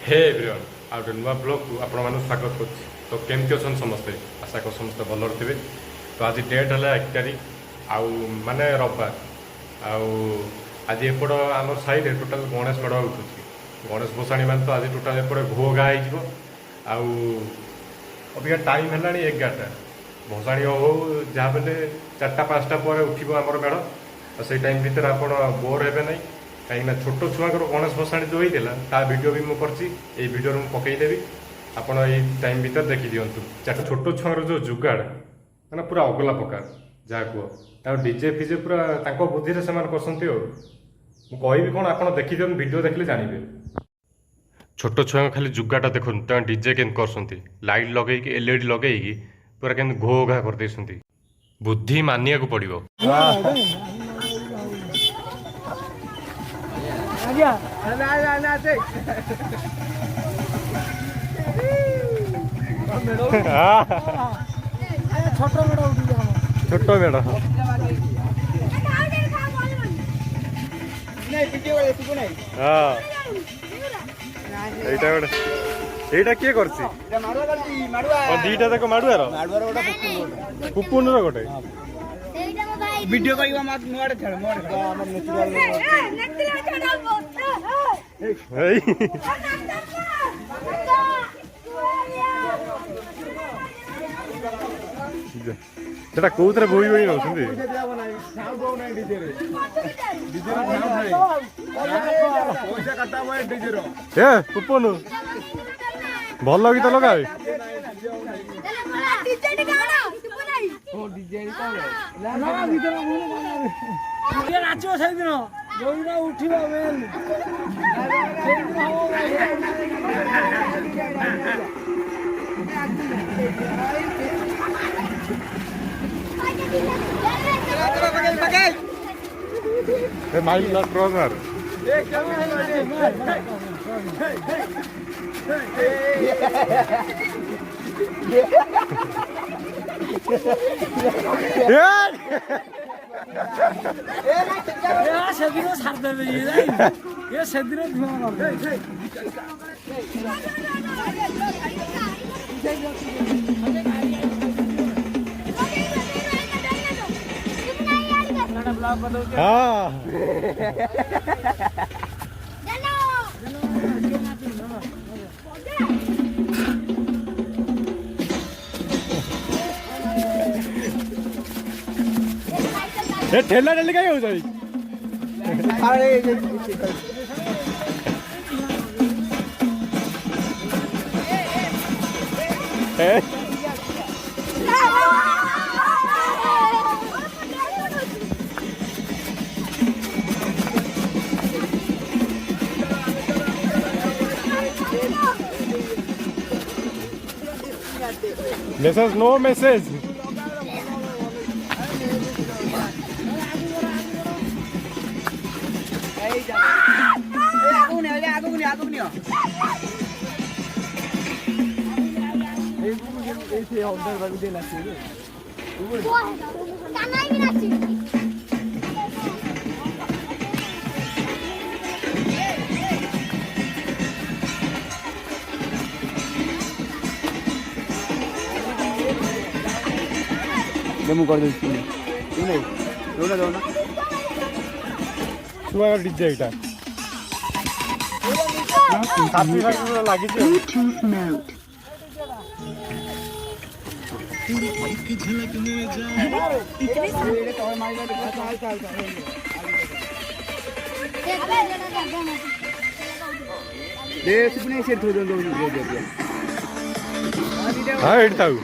Hey everyone आ गए नुआ blog को आपण मानू स्वागत कर। तो केमती अच्छा समस्ते आशा कर समस्ते भल थे। तो आज डेट है 1 तारिख आउ माने रविवार आज एपट आम साइड टोटाल गणेश मेढ़ उठू गणेश भसाणी मान तो आज टोटाल एपटे घो घा हो अबिका टाइम है 11टा भसाणी हो जहाँ बेले 4टा-5टा पर उठो आमर मेढ़ से टाइम भितर आप बोर हे ना कहीं छोट छुआ गणेश भसाणी जो होता ता वीडियो भी मुझे वीडियो में पकईदेवी आपड़ ये टाइम भर देखी दिंतु छोट छुआ जो जुगाड़ मैंने पूरा अगला प्रकार जहाँ कह डीजे फिजे पूरा बुद्धि से करते मुझे कौन आप देखी दिखाते वीडियो देखले जानवे छोट छुआ खाली जुगाटा देखो डीजे के लाइट लगे एलईडी लगे पूरा के घो घा कर बुद्धि मानिया को पड़ो। छोट मेढ़ এইটা কিଏ করছি দুইটা দেখো মাড়ুয়ার পুপুনর গোটে ভিডিও করিবা মত নোড়ে ছাড় মোড়ে আমার ন্যাচুরাল এই সেটা কোউতরে বই বই নউছন্তি সাউন্ড হউ নাই ডিজে রে ডিজে রে সাউন্ড নাই পয়সা কাটা হয় ডিজে रो এ পুপুনু ভাল গীত লগাই ডিজে টি গানা পুপু নাই ও ডিজে টি গানা না গীত না মনে মনে ये नाचो সেই দিন জয়না উঠিবা মেন সেই দিন ए माइल नॉट क्रॉसर ए क्या সেদিন সারতে বেরিয়ে যাই এ সেদিন ধোঁয়া মারবে हाँ ये ठेला ठेली काय हो जाई अरे Message no message डेमो कर दे नहीं रोना रोना छुआ डीजे एटा काफी सारा लागी छे ब्लूटूथ मोड की झलक में जा इतनी सारे तो मार चल दे सुपने से थोड़ा दो दे हां एट थाउ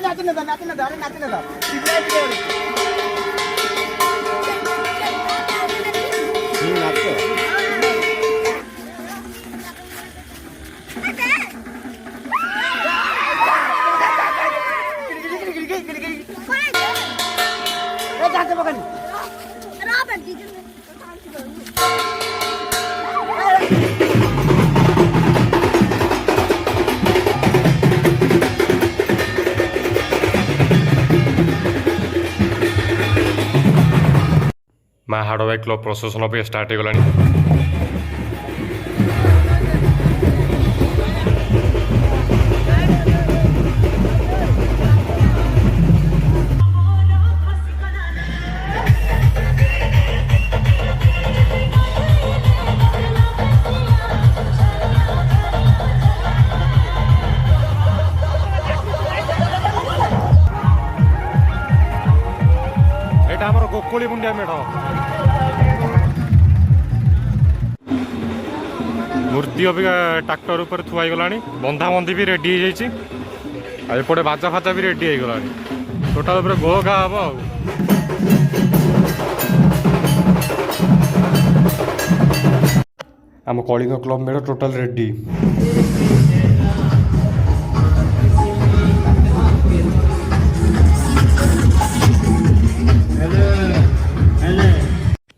नाचने माँ हाड़वाई क्लब प्रशासन भी स्टार्ट हो गलानी। आमर गोकुली मुंडिया मेढ़ मूर्ति अबिका ट्राक्टर ऊपर थुआ गला बंधा बंधी भी रेडी हो जाए एपटे बाजा फाजा भी रेडी हो गला टोटाल घो घा हम आम कलिंग क्लब मेढ़ टोटाल रेडी।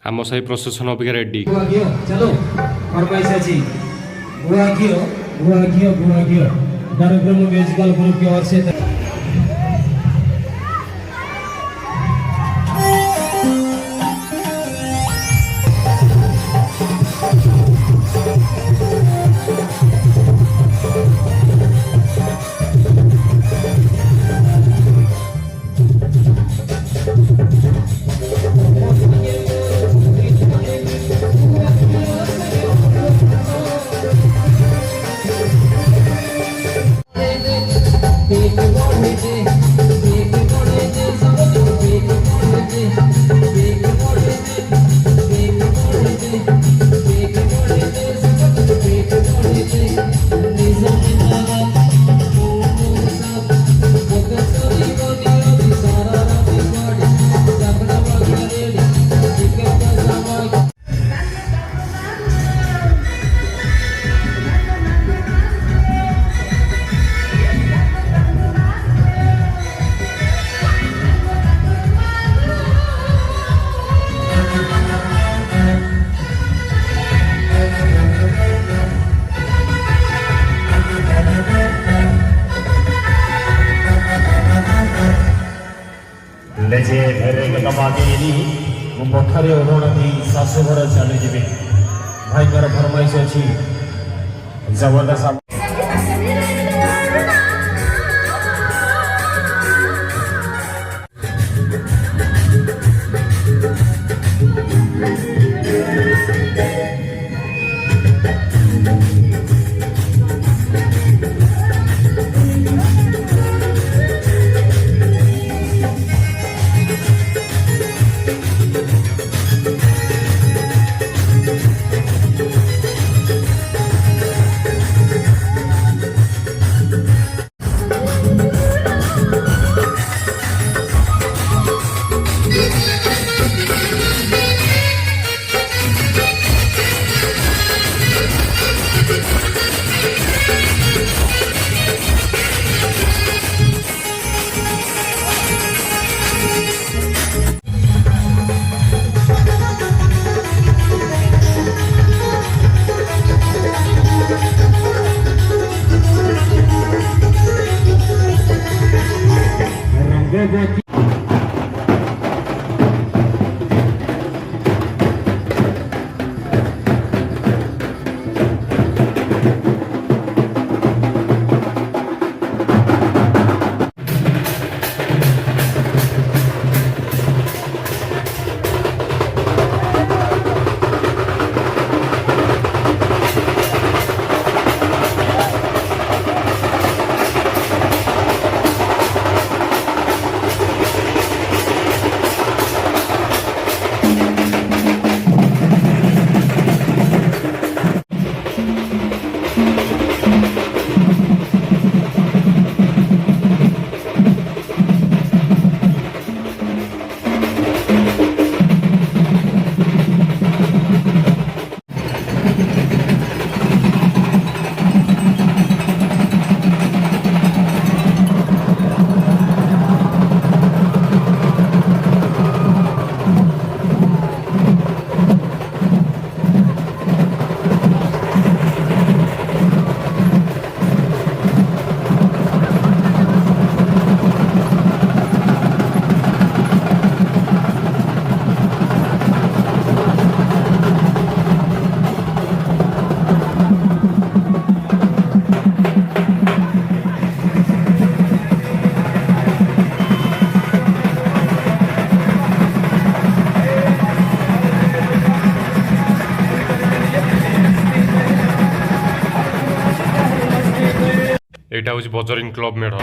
आम सही प्रोसेसन अबिका रेडी। चलो और पैसा जी गुआ घियो कार्यक्रम म्यूजिकल ग्रुप की ओर से लेजे घरे कमागेली मु पथरे ओढ़ी शाशुघर चली जी भाई फरमाइश अच्छी जबरदस्त ଏଇଟା ହେଉଛି ବଜରିଂ କ୍ଲବ୍ ମେଢ଼।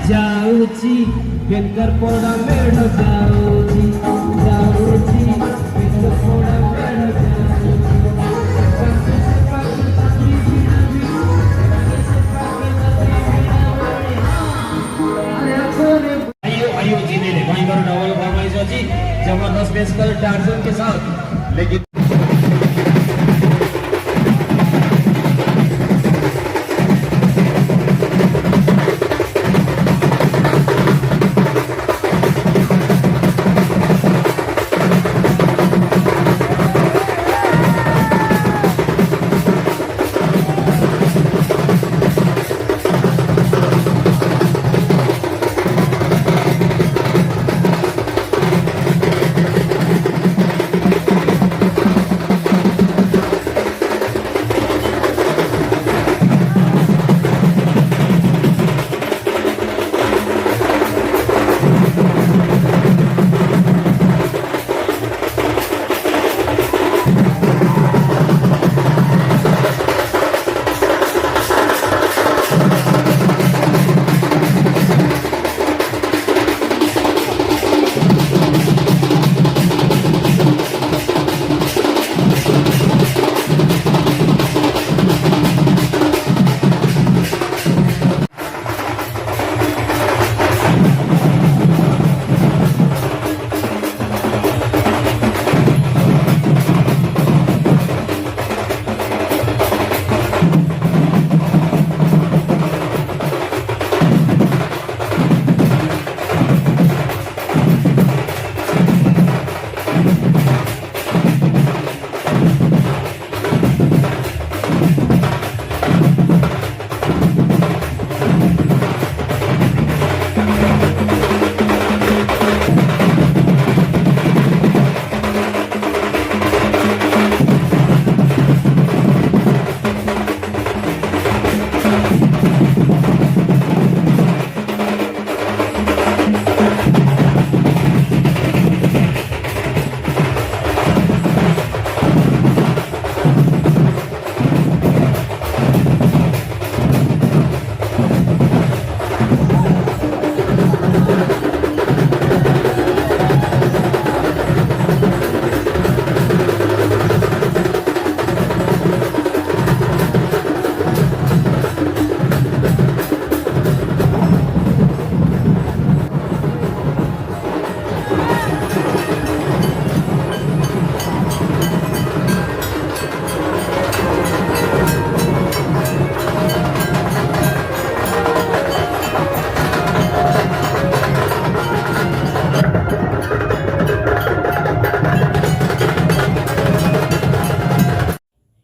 जाऊची केनकर पोड़ा मेढ़ जाऊची जाऊची केनकर पोड़ा मेढ़ आयो जी ने भाई बार डबल फरमाइश अछि जबरदस्त पेश कर टार्जन के साथ लेकिन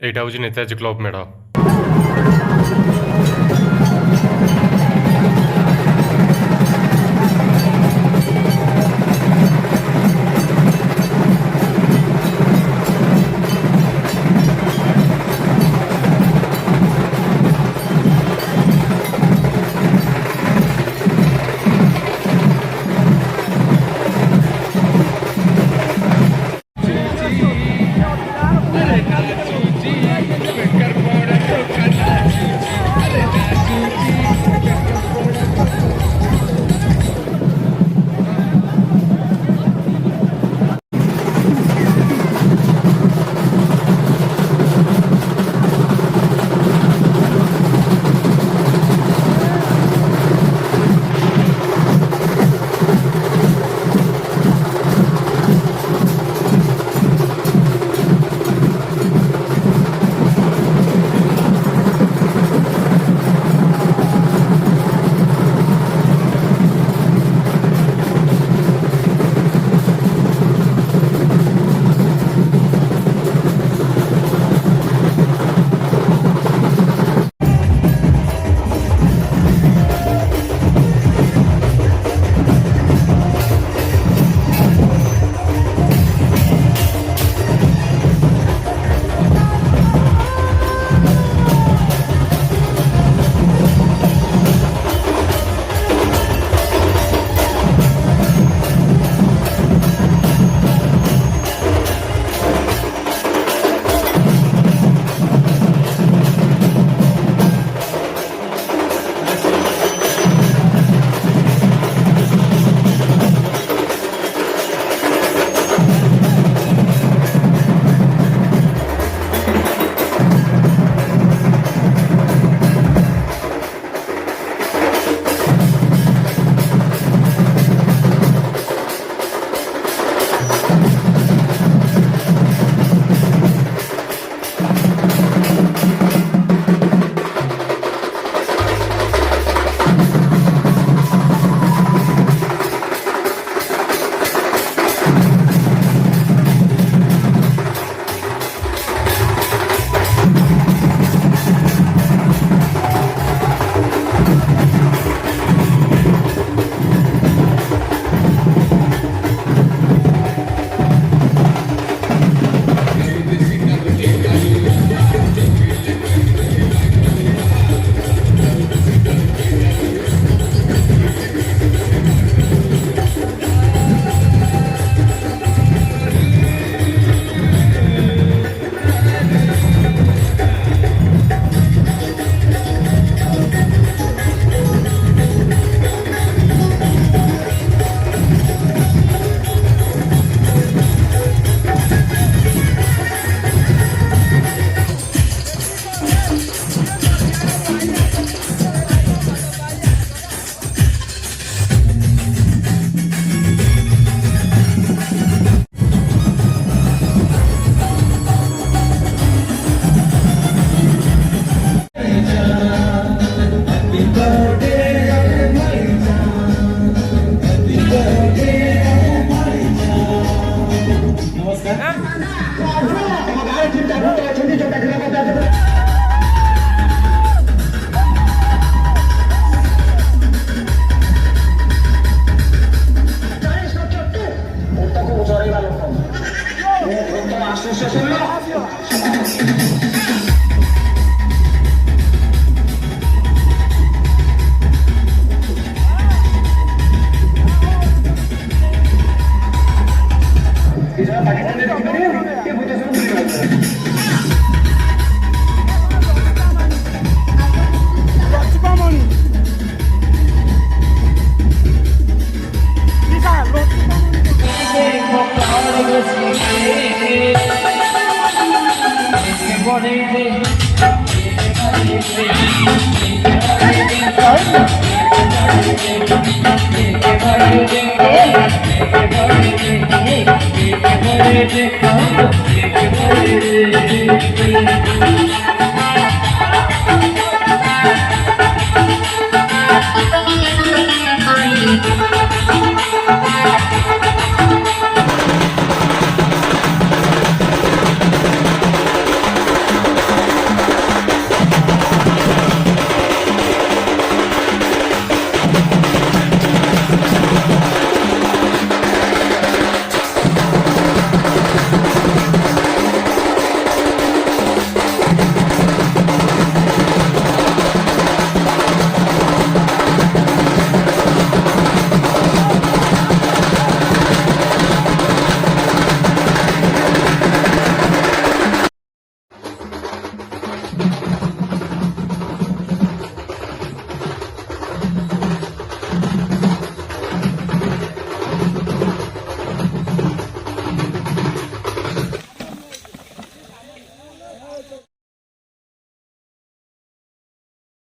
এইটা হচ্ছে নেতাজি ক্লব মেঢ়। Vengar por